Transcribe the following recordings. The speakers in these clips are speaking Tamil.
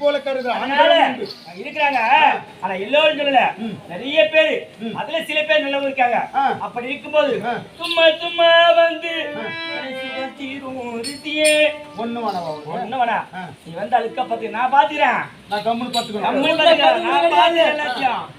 போல கருது இருக்கிறாங்க. ஆனா எல்லோரும் சொல்லல, நிறைய பேரு, அதுல சில பேர் நல்லவங்க இருக்காங்க. அப்படி இருக்கும்போது சும்மா சும்மா வந்து நீ வந்து அழுக்க பாத்து நான் பாத்துக்கிறேன்.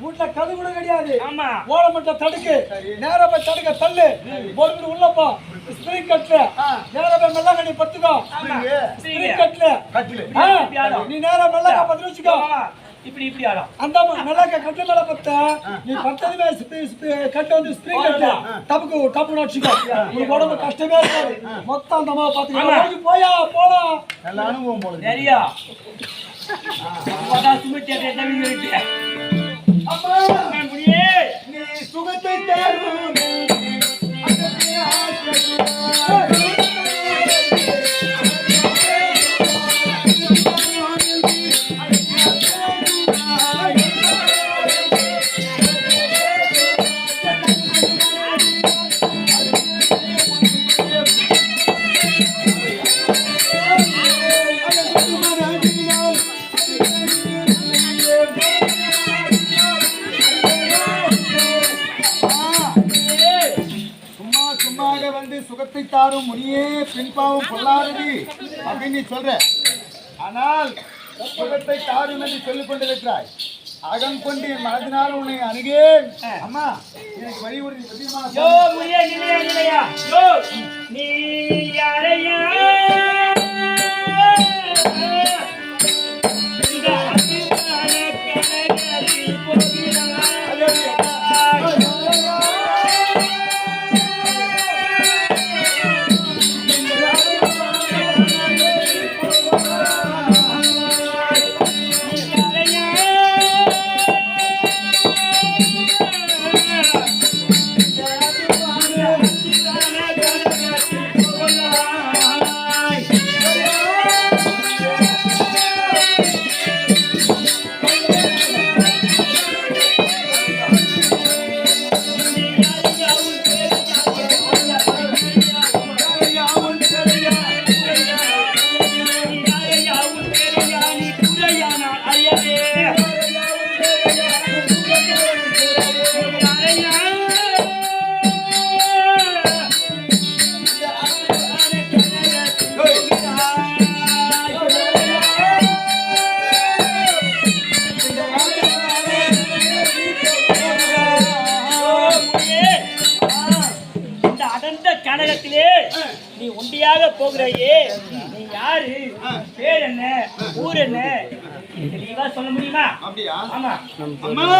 வீட்டுல கது கூட கிடையாது. ஆமா, ஓட மட்டும் தடுக்கு, நேரா போய் தடுக்க தள்ளு, பொறுப்பு உள்ளப்பா ஸ்பிரிங் கட்ல நேரா போய் மெல்ல கட்டி பத்துக்கோ. ஸ்பிரிங் கட்ல நீ நேரா மெல்ல பத்து வச்சுக்கோ. இப்படி இப்படி ஆடும் அந்த நல்லா கட்டு மேல பத்த நீ பத்ததுமே கட்டு வந்து ஸ்பிரிங் கட்ல டப்புக்கு டப்பு நடிச்சுக்கோ. நீ உடம்பு கஷ்டமே இருக்காது. மொத்தம் அந்த மாதிரி பாத்துக்கோ. போயா போலாம், நல்ல அனுபவம் போல சரியா? சுமத்தி இருக்கு. அம்மா நீ சுகத்தை தரும் சுகத்தை தாரும் முனியே பின்பாவும் பொல்லாதது அப்படின்னு நீ சொல்ற. ஆனால் சுகத்தை தாரும் என்று சொல்லிக் கொண்டிருக்கிறாய். அகம் கொண்டு என் மனதினால் உன்னை அணுகேன். அம்மா எனக்கு வழியுறுதி நீ யாரையா நீ உண்டியாக போகிறாயே, நீ யாரு, பேர் என்ன, ஊர் என்ன, தெளிவா சொல்ல முடியுமா? அப்படியா? ஆமா. அம்மா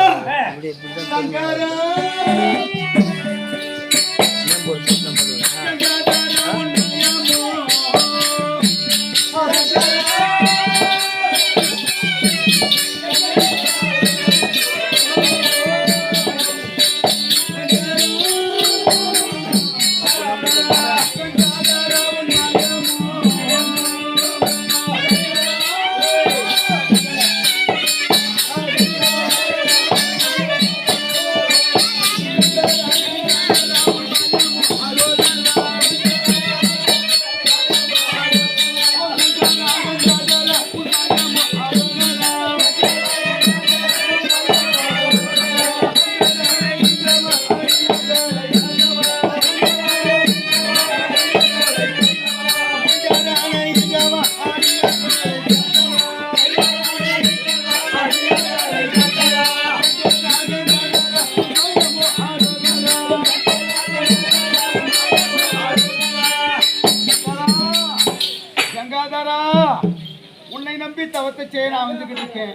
உன்னை நம்பி தவத்தை செய்ய நான் வந்துகிட்டு இருக்கேன்.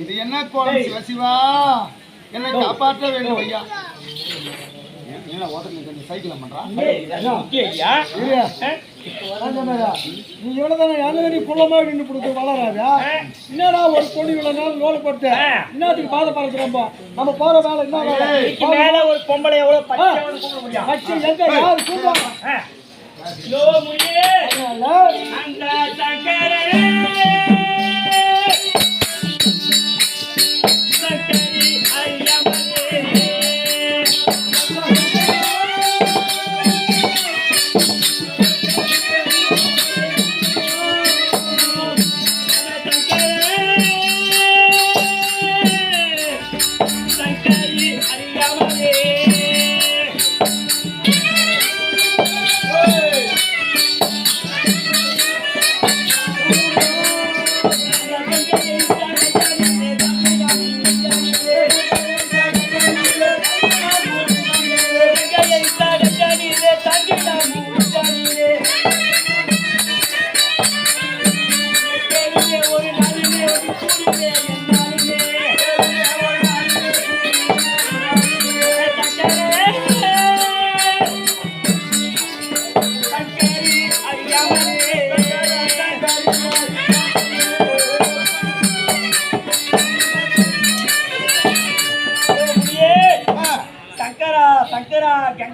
இது என்ன கோலம் சிவசிவா, என்னை காப்பாற்ற வேண்டும் ஐயா. சைக்கிள் பண்றான் நீ இவ்வளவுதானே யாரு குள்ளமா நின்று கொடுத்து வளராதா? என்னடா ஒரு பொண்ணு இவ்வளவு நாள் லோடு போட்டு இன்னத்துக்கு பாதை பறக்கிறோம். நம்ம போற வேலை என்ன மேல ஒரு பொம்பளை எவ்வளவு பச்சை எங்க யாரு கூடுவாங்க?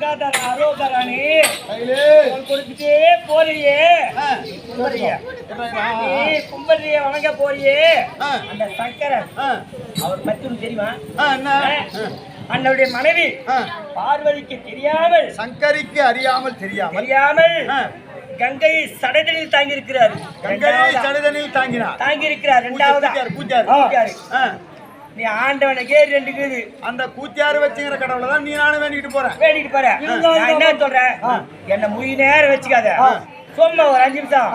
அரோகரா அரோகரானே கையிலே கொடுத்துட்டே போறியே கும்பரியே கும்பரியே வணங்க போறியே அந்த சங்கரன் அவர் பத்தி தெரியுமா அண்ணனுடைய மனைவி பார்வதிக்கு தெரியாமல் சங்கரிக்கு அறியாமல் தெரியாமல் கங்கையை சடதனில் தாங்கி இருக்கிறார். கங்கையை சடதனில் தாங்கி இருக்கிறார். இரண்டாவது கூத்தியாரு. நீ ஆண்டவனுக்கே ரெண்டு இருக்குது. அந்த கூத்தியாரு வச்சுங்கிற கடவுளை தான் நீ நானும் வேண்டிட்டு போறேன். நான் என்ன சொல்றேன், என்ன முய் நேரம் வச்சுக்காத. சும்மா ஒரு 5 நிமிஷம்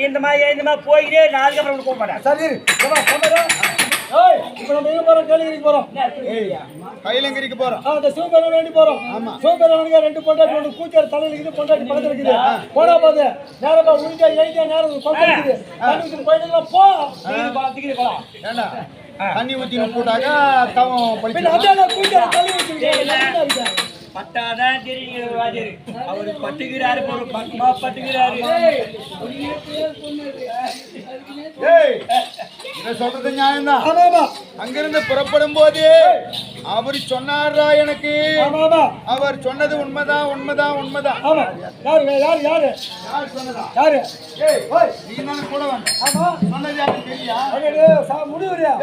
இந்த மாதிரி போய்கிட்டே நாளுக்கு அப்புறம் போக மாட்டேன். சரி கைலங்கிரிக்கு போறோம். அந்த சிவபெருமான் வேண்டி போறோம். சிவபெருமானுக்கு 2 பொண்டாட்டி, 1 கூத்தியார் தலையில இருக்குது, பொண்டாட்டி பக்கத்துல இருக்குது. போனா போது நேரமா உயிரியா எழுதியா நேரம் பக்கம் இருக்குது. தண்ணி போயிட்டு போ போலாம். ஏண்டா தண்ணி ஊத்தி போட்டாங்க தவம் பின்ன அதான் கூத்தியார் தள்ளி வச்சிருக்கேன். பட்டாதான் தெரியுங்க. அவரு பட்டுக்கிறாரு, ஒரு பக்கமா பட்டுக்கிறாரு. சொல்றது நியாயம்தான். அங்கிருந்து புறப்படும் போது அவர் சொன்னாரா எனக்கு, அவர் சொன்னது உண்மைதான் உண்மைதான் உண்மைதான். நீ தானே கூட சொன்னது யாருக்கு தெரியா முடிவுறியா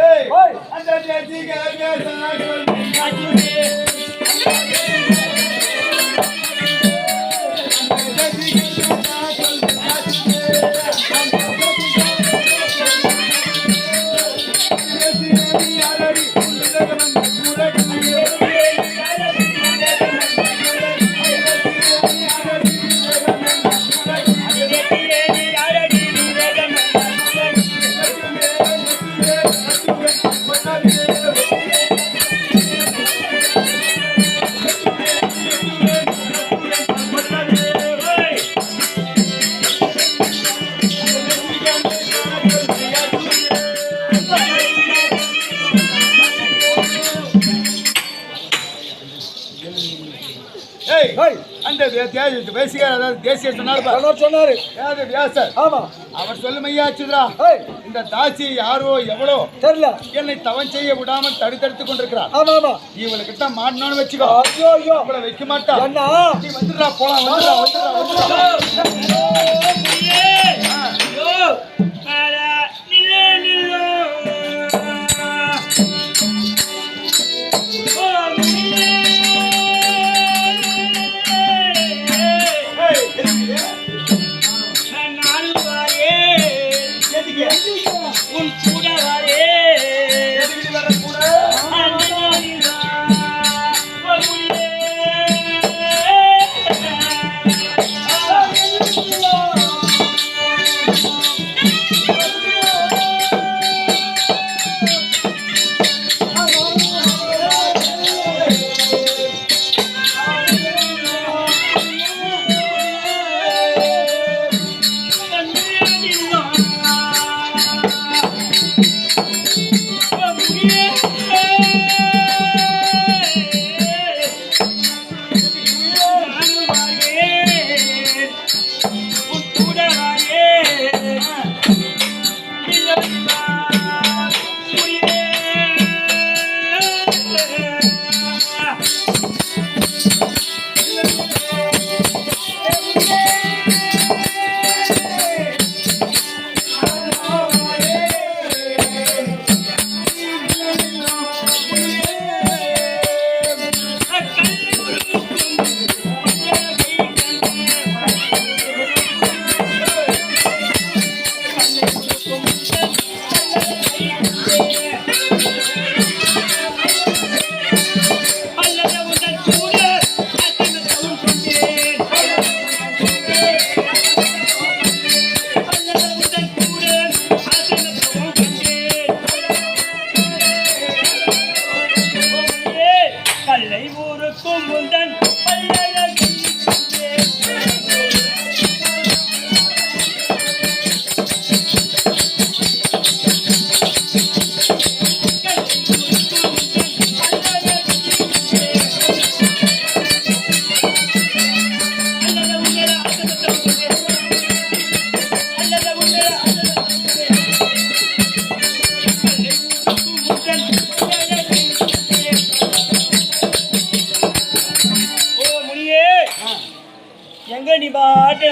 அந்த தேசிய சொன்னாரு வியாசர். அவர் சொல்லும் ஐயாச்சுதா, இந்த தாசி யாரோ எவ்வளோ தெரியல என்னை தவம் செய்ய விடாமல் தடுத்தெடுத்து கொண்டிருக்கிறார். இவளுக்கிட்ட மாட்டணும்னு வச்சுக்கோ, அவளை வைக்க மாட்டா. நீ வந்துடுறா போலாம், வந்துடுறா.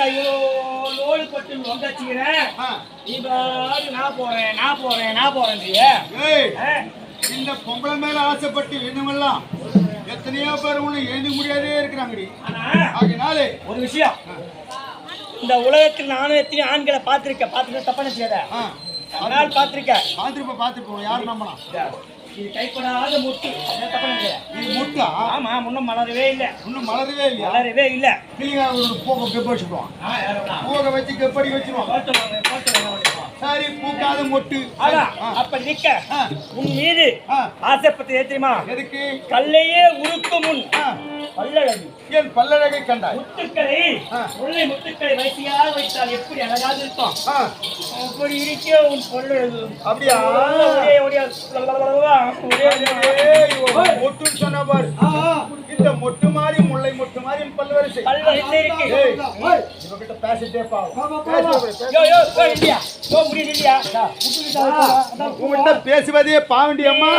ஐயோ லோடு பட்டு வந்தாச்சுக்கிறேன் நீ பாரு நான் போறேன்றியே. ஏய், இந்த பொம்பளை மேல ஆசைப்பட்டு என்னமெல்லாம் எத்தனையோ பேர் ஒண்ணு எழுத முடியாதே இருக்கிறாங்கடி. அதனாலே ஒரு விஷயம், இந்த உலகத்தில் நானும் எத்தனை ஆண்களை பார்த்திருக்கேன் தப்பா நினைச்சாத. அதனால் பார்த்திருப்போம் யாரு நம்பலாம். இது கைப்படாத முட்டு தப்பா நினைச்சேன். இது முட்டா? ஆமா, இன்னும் மலரவே இல்லை. மலரவே இல்ல. கிளியா ஒரு பூவை கெப்ப வச்சுக்குவோம். பூவை வச்சு கெப்படி வச்சிருவோம். சரி, பூக்காத மொட்டு. அப்படி நிக்க உன் மீது ஆசைப்பட்டு தெரியுமா? எதுக்கு? கல்லையே உருக்கும் முன் பல்லழகு. என் பல்லழகை கண்டாய்? முல்லை முத்துக்களை வரிசையாக வைத்தால் எப்படி அழகாக இருக்கும், அப்படி இருக்கே உன் பல்லழகு. அப்படியா? மொட்டு சொன்ன பாரு. இந்த மொட்டு மாதிரி முல்லை மொட்டு மாதிரி பல்வரிசை இவகிட்ட பேசிட்டே உங்கள்கிட்ட பேசுவதே பாவண்டி அம்மா.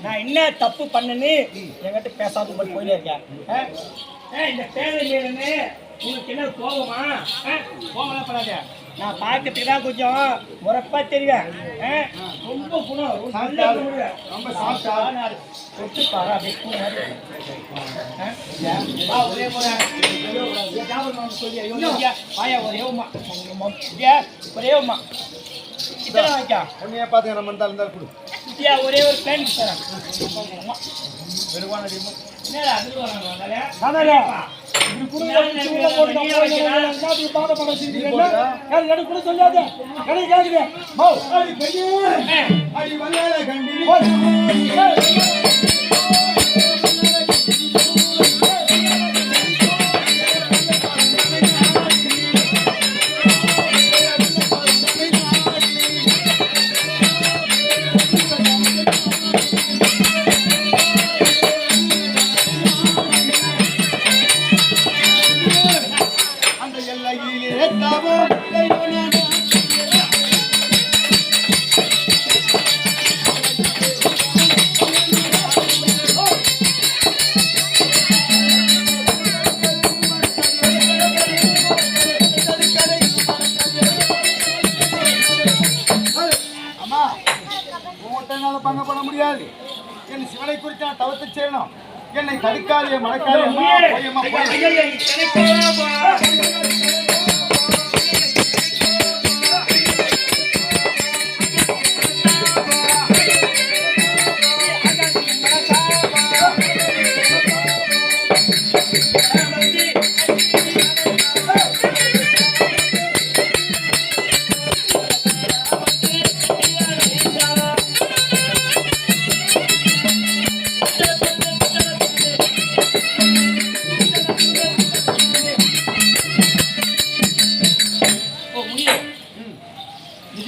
நான் என்ன தப்பு பண்ணனு என்கிட்ட பேசாத போயிட்டே இருக்கேன். இந்த பேரை உங்களுக்கு என்ன கோபமா? கோபம் பண்ணாத. நான் பார்க்கறதுக்கு தான் கொஞ்சம் உரப்பா தெரியும். ரொம்ப குணம் ரொம்ப சாப்பிட்டா ஒத்துப்பாரு. அப்படி ஒரே ஒரேமா இத்தனை வாங்கிக்கா. உன்னையே பார்த்துக்க நம்ம இருந்தாலும் கொடு. ஒரே ஒரு பிளான் தரேன். பண்ண முடியாது. என் சிவனை குறித்து நான் தவத்தை செய்யணும். என்னை தடுக்காதே மறக்காதே.